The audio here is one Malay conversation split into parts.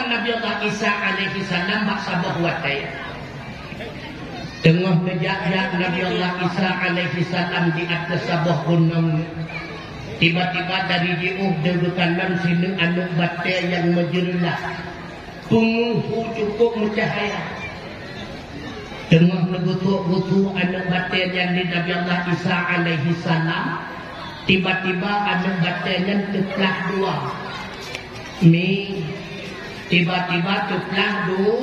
Nabi Allah Isa alaihi salam bak sabah watai. Tengah kejadian Nabi Allah Isa alaihi salam di atas sabah gunung. Tiba-tiba dari jauh debukanan sini anak batai yang menjelas. Penguhu cukup mencahaya. Tengah negutu-gutu anak batai yang di Nabi Allah Isa alaihi salam. Tiba-tiba anak batainya teplah dua. Tiba-tiba teplah dua.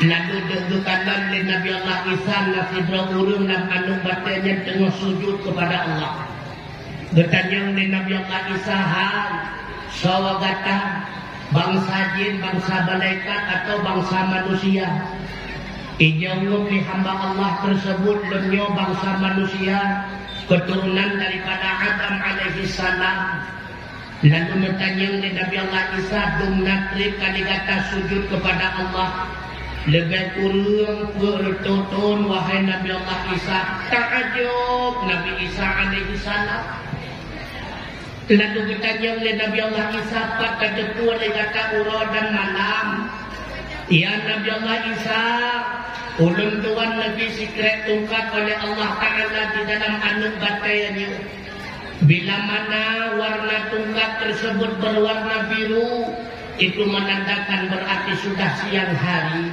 Lalu debukanan di Nabi Allah Isa nasi berurung dan anak batainya tengah sujud kepada Allah. Bertanya di Nabi Allah Isa sawagata bangsa jin, bangsa malaikat atau bangsa manusia. Ijawab di hamba Allah tersebut lenyo bangsa manusia keturunan daripada Adam alaihi salam. Lalu bertanya di Nabi Allah Isa dumnatrib kali kata sujud kepada Allah. Lebih kurang bertonton wahai Nabi Allah Isa. Ta'ajub Nabi Isa alaihi salam. Lalu bertanya oleh Nabi Allah Isa pada depu oleh kata ura dan malam. Ya Nabi Allah Isa, ulun tuan lebih secret tungkat oleh Allah Ta'ala di dalam anak batainya. Bila mana warna tungkat tersebut berwarna biru, itu menandakan berarti sudah siang hari.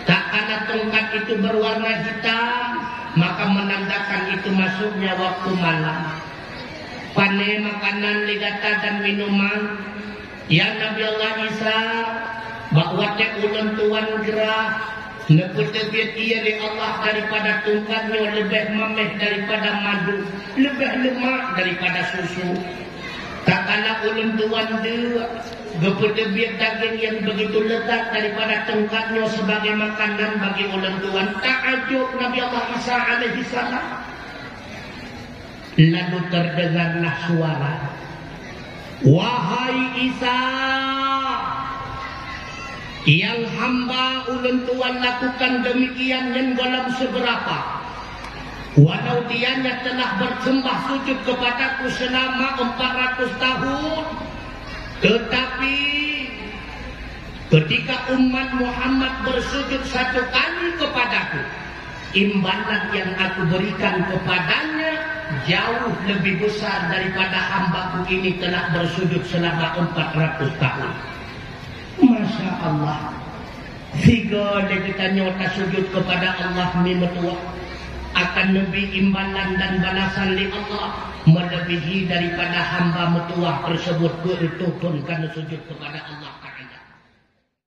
Tak kala tungkat itu berwarna hitam, maka menandakan itu masuknya waktu malam. Pane makanan ligata dan minuman. Ya Nabi Allah Isa, bahwa ulun tuan gerah neputebit ia di Allah daripada tungkatnya lebih memeh daripada madu, lebih lemak daripada susu. Tak kala ulun tuan dia geputebit daging yang begitu lezat daripada tungkatnya sebagai makanan bagi ulun tuan. Ta'ajub Nabi Allah Isa alaihi salam. Lalu terdengarlah suara, wahai Isa, yang hamba ulun tuan lakukan demikian yang dalam seberapa. Walau dianya telah bersembah sujud kepadaku selama 400 tahun, tetapi ketika umat Muhammad bersujud satu kali kepadaku, imbalan yang aku berikan kepadanya jauh lebih besar daripada hambaku ini telah bersujud selama 400 tahun. Masya Allah. Tiga kita nyota sujud kepada Allah ni metua akan lebih imbalan dan balasan di Allah melebihi daripada hamba metua tersebut bertutun karena sujud kepada Allah.